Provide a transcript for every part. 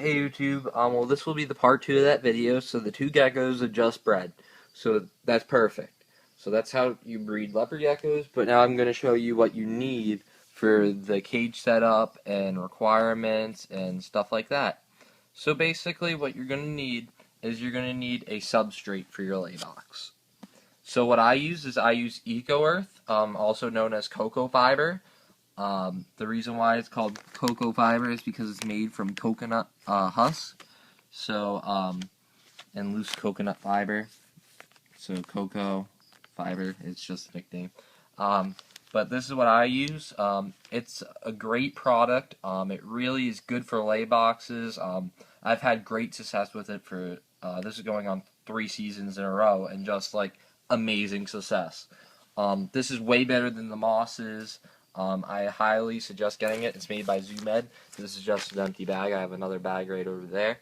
Hey YouTube, well this will be the part 2 of that video, so the two geckos are just bred. So that's perfect. So that's how you breed leopard geckos, but now I'm going to show you what you need for the cage setup and requirements and stuff like that. So basically what you're going to need is you're going to need a substrate for your lay box. So what I use is I use Eco Earth, also known as cocoa fiber. The reason why it's called cocoa fiber is because it's made from coconut husk, and loose coconut fiber. So cocoa fiber, it's just a nickname. But this is what I use. It's a great product. It really is good for lay boxes. I've had great success with it for, this is going on 3 seasons in a row, and just like amazing success. This is way better than the mosses. I highly suggest getting it. It's made by ZooMed. This is just an empty bag. I have another bag right over there.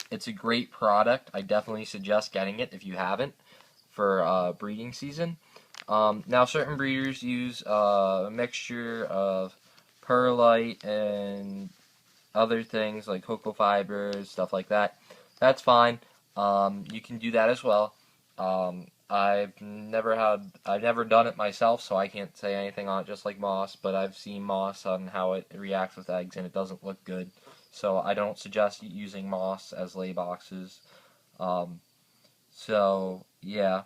It's a great product. I definitely suggest getting it if you haven't for breeding season. Now, certain breeders use a mixture of perlite and other things like cocoa fibers, stuff like that. That's fine. You can do that as well. I've never done it myself, so I can't say anything on it, just like moss, but I've seen moss on how it reacts with eggs, and it doesn't look good. So I don't suggest using moss as lay boxes. So, yeah.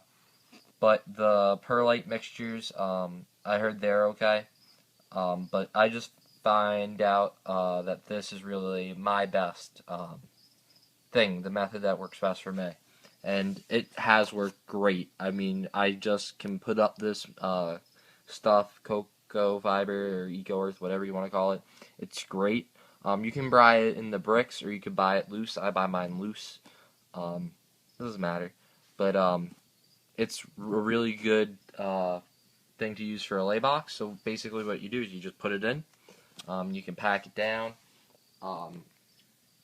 But the perlite mixtures, I heard they're okay. But I just find out that this is really my best thing, the method that works best for me. And it has worked great. I mean, I just can put up this stuff, cocoa fiber or Eco Earth, whatever you want to call it. It's great. You can buy it in the bricks, or you can buy it loose. I buy mine loose. Doesn't matter. But it's a really good thing to use for a lay box. So basically what you do is you just put it in. You can pack it down.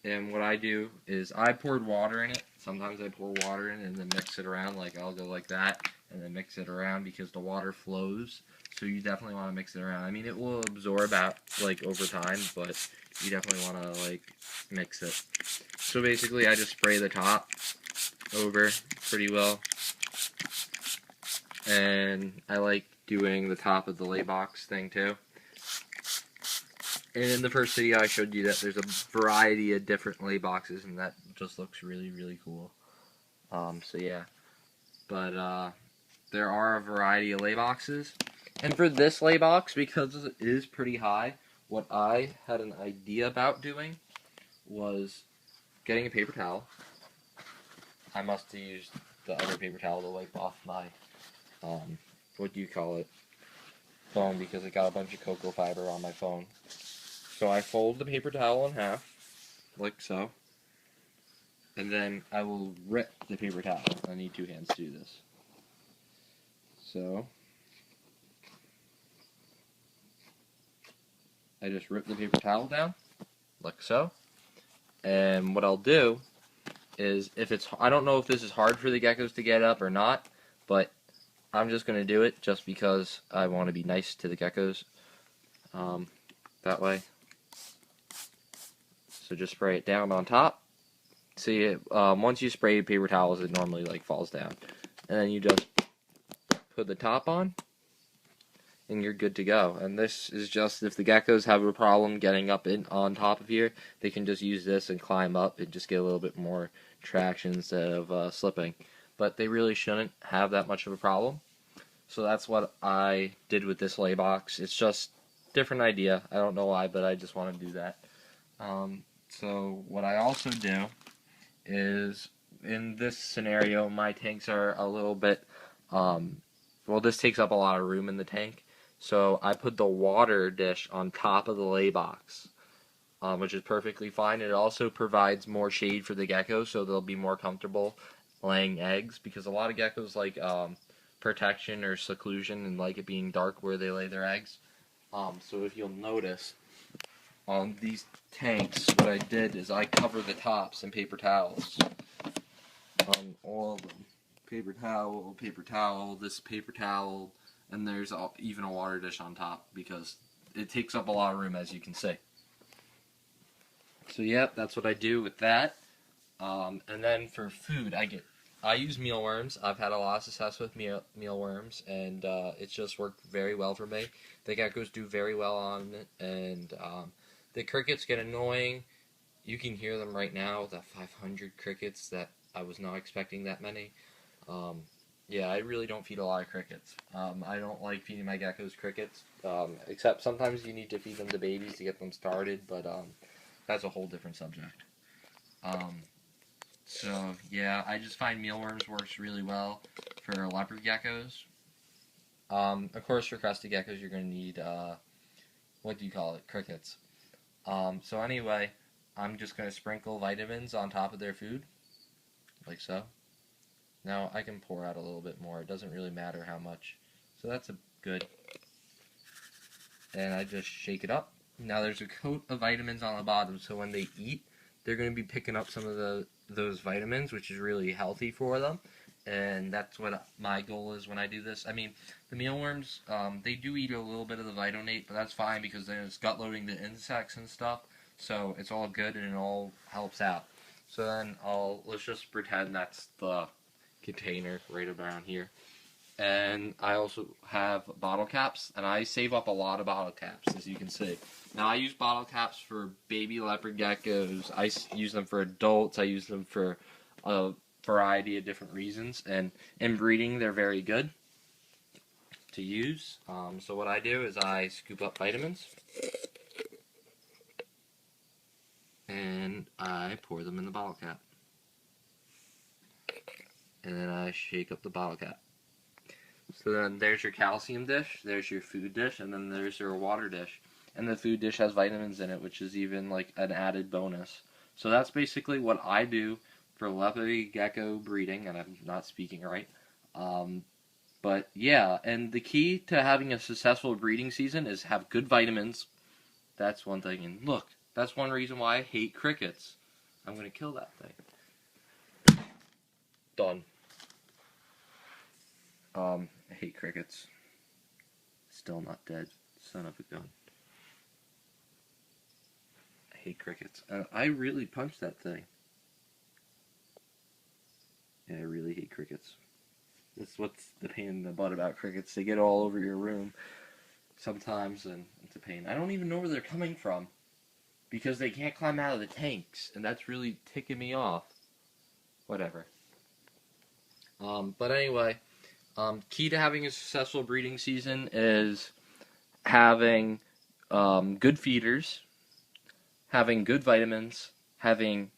And what I do is I poured water in it. Sometimes I pour water in and then mix it around. Like I'll go like that and then mix it around because the water flows. So you definitely want to mix it around. I mean, it will absorb out like over time, but you definitely want to like mix it. So basically, I just spray the top over pretty well, and I like doing the top of the lay box thing too. And in the first video, I showed you that there's a variety of different lay boxes, and that just looks really, really cool. So yeah. But there are a variety of lay boxes. And for this lay box, because it is pretty high, what I had an idea about doing was getting a paper towel. I must have used the other paper towel to wipe off my, what do you call it, phone, because it got a bunch of cocoa fiber on my phone. So I fold the paper towel in half, like so, and then I will rip the paper towel. I need 2 hands to do this. So I just rip the paper towel down, like so, and what I'll do is, I don't know if this is hard for the geckos to get up or not, but I'm just going to do it just because I want to be nice to the geckos, that way. So just spray it down on top. See, once you spray paper towels, it normally like falls down. And then you just put the top on, and you're good to go. And this is just, if the geckos have a problem getting up on top of here, they can just use this and climb up and just get a little bit more traction instead of slipping. But they really shouldn't have that much of a problem. So that's what I did with this lay box. It's just a different idea. I don't know why, but I just want to do that. So what I also do is, in this scenario, my tanks are a little bit, well, this takes up a lot of room in the tank. So I put the water dish on top of the lay box, which is perfectly fine. It also provides more shade for the geckos, so they'll be more comfortable laying eggs, because a lot of geckos like protection or seclusion and like it being dark where they lay their eggs. So if you'll notice, on these tanks, what I did is I cover the tops in paper towels. On all of them. Paper towel, this paper towel, and there's even a water dish on top, because it takes up a lot of room, as you can see. So yep, that's what I do with that. And then for food, I use mealworms. I've had a lot of success with mealworms, and it's just worked very well for me. The geckos do very well on it, and the crickets get annoying. You can hear them right now, the 500 crickets that I was not expecting that many. Um, yeah, I really don't feed a lot of crickets. I don't like feeding my geckos crickets, except sometimes you need to feed them to babies to get them started, but that's a whole different subject. Um, so yeah, I just find mealworms works really well for leopard geckos. Of course, for crested geckos, you're going to need what do you call it? Crickets. So anyway, I'm just going to sprinkle vitamins on top of their food, like so. Now I can pour out a little bit more. It doesn't really matter how much. So that's a good. And I just shake it up. Now there's a coat of vitamins on the bottom, so when they eat, they're going to be picking up some of those vitamins, which is really healthy for them. And that's what my goal is when I do this. I mean, the mealworms, they do eat a little bit of the vitonate, but that's fine because then it's gut loading the insects and stuff. So it's all good and it all helps out. So then let's just pretend that's the container right around here. And I also have bottle caps, and I save up a lot of bottle caps, as you can see. Now, I use bottle caps for baby leopard geckos. I use them for adults. I use them for a variety of different reasons. And in breeding, they're very good to use. So what I do is I scoop up vitamins, and I pour them in the bottle cap. And then I shake up the bottle cap. So then there's your calcium dish, there's your food dish, and then there's your water dish. And the food dish has vitamins in it, which is even like an added bonus. So that's basically what I do for leopard gecko breeding, and I'm not speaking right. But yeah, and the key to having a successful breeding season is have good vitamins. That's one thing. And look, that's one reason why I hate crickets. I'm going to kill that thing. Done. I hate crickets. Still not dead. Son of a gun. I hate crickets. I really punched that thing. Yeah, I really hate crickets. That's what's the pain in the butt about crickets. They get all over your room sometimes, and it's a pain. I don't even know where they're coming from because they can't climb out of the tanks, and that's really ticking me off. Whatever. But anyway, key to having a successful breeding season is having good feeders, having good vitamins, having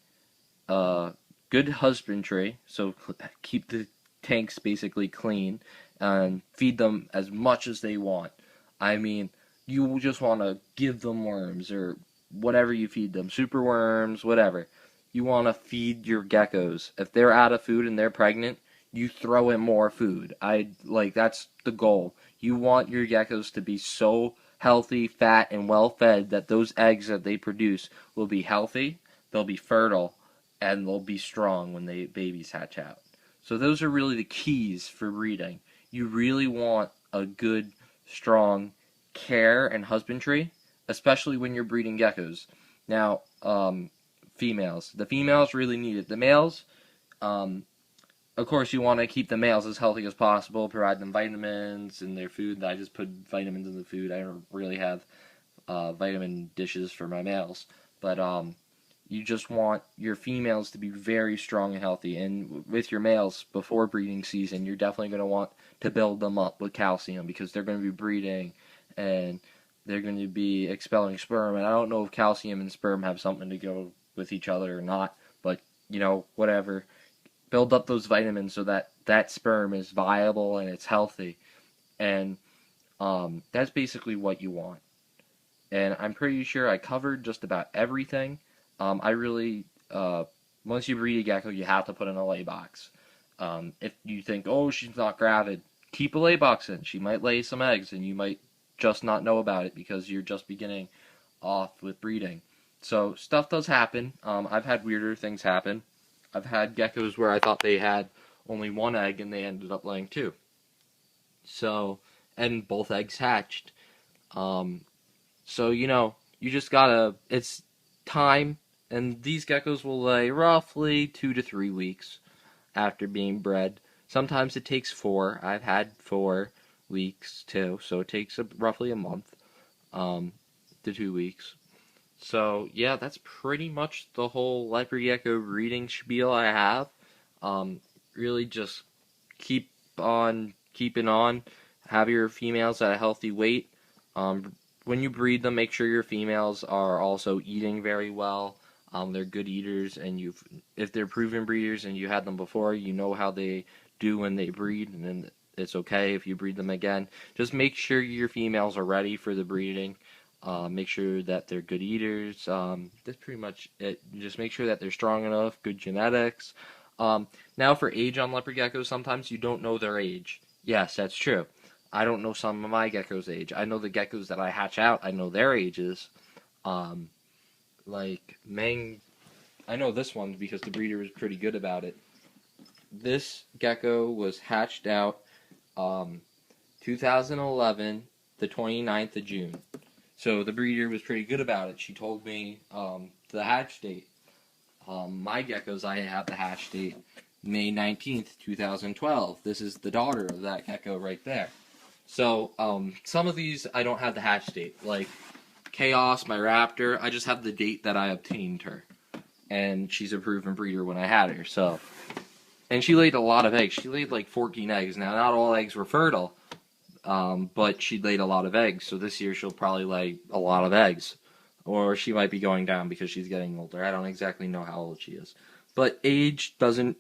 good husbandry, so keep the tanks basically clean, and feed them as much as they want. I mean, you just want to give them worms or whatever you feed them, super worms, whatever. You want to feed your geckos. If they're out of food and they're pregnant, you throw in more food. That's the goal. You want your geckos to be so healthy, fat, and well fed that those eggs that they produce will be healthy, they'll be fertile, and they'll be strong when babies hatch out. So those are really the keys for breeding. You really want a good, strong care and husbandry, especially when you're breeding geckos. Now, females. The females really need it. The males, of course, you want to keep the males as healthy as possible, provide them vitamins in their food. I just put vitamins in the food. I don't really have vitamin dishes for my males. But you just want your females to be very strong and healthy. And with your males, before breeding season, you're definitely going to want to build them up with calcium because they're going to be breeding and they're going to be expelling sperm. And I don't know if calcium and sperm have something to go with each other or not, but, whatever. Build up those vitamins so that sperm is viable and it's healthy. And that's basically what you want. And I'm pretty sure I covered just about everything. Once you breed a gecko, you have to put in a lay box. If you think, oh, she's not gravid, keep a lay box in. She might lay some eggs, and you might just not know about it because you're just beginning off with breeding. So stuff does happen. I've had weirder things happen. I've had geckos where I thought they had only one egg, and they ended up laying two. So, and both eggs hatched. So, you just gotta, it's time And these geckos will lay roughly 2 to 3 weeks after being bred. Sometimes it takes 4. I've had 4 weeks too, so it takes roughly a month to 2 weeks. So yeah, that's pretty much the whole leopard gecko breeding spiel I have. Really just keep on keeping on. Have your females at a healthy weight. When you breed them, make sure your females are also eating very well. They're good eaters, and if they're proven breeders and you had them before, you know how they do when they breed, and then it's okay if you breed them again. Just make sure your females are ready for the breeding. Make sure that they're good eaters. That's pretty much it. Just make sure that they're strong enough, good genetics. Now for age on leopard geckos, sometimes you don't know their age. Yes, that's true. I don't know some of my geckos' age. I know the geckos that I hatch out. I know their ages. Like Meng, I know this one because the breeder was pretty good about it. This gecko was hatched out 2011, the 29th of June. So the breeder was pretty good about it. She told me the hatch date. My geckos, I have the hatch date May 19th, 2012. This is the daughter of that gecko right there. So some of these I don't have the hatch date. Like Chaos, my raptor, I just have the date that I obtained her. And she's a proven breeder when I had her. So, and she laid a lot of eggs. She laid like 14 eggs. Now, not all eggs were fertile. But she laid a lot of eggs, so this year she'll probably lay a lot of eggs. Or she might be going down because she's getting older. I don't exactly know how old she is. But age doesn't,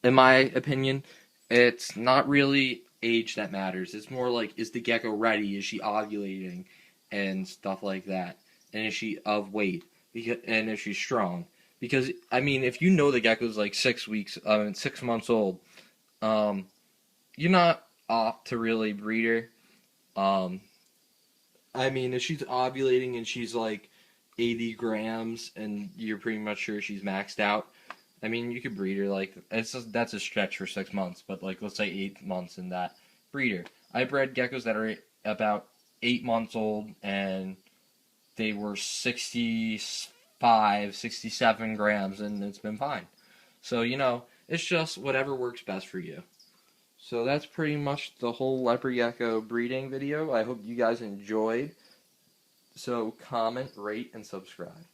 in my opinion, it's not really age that matters. It's more like, is the gecko ready? Is she ovulating? And stuff like that. And is she of weight? And is she strong? Because, I mean, if you know the gecko's like 6 months old, you're not off to really breed her. I mean, if she's ovulating and she's like 80 grams and you're pretty much sure she's maxed out, I mean, you could breed her. Like, that's a stretch for 6 months, but like, let's say 8 months in that breeder. I bred geckos that are about 8 months old and they were 65, 67 grams, and it's been fine. So, it's just whatever works best for you. So that's pretty much the whole leopard gecko breeding video. I hope you guys enjoyed. So comment, rate, and subscribe.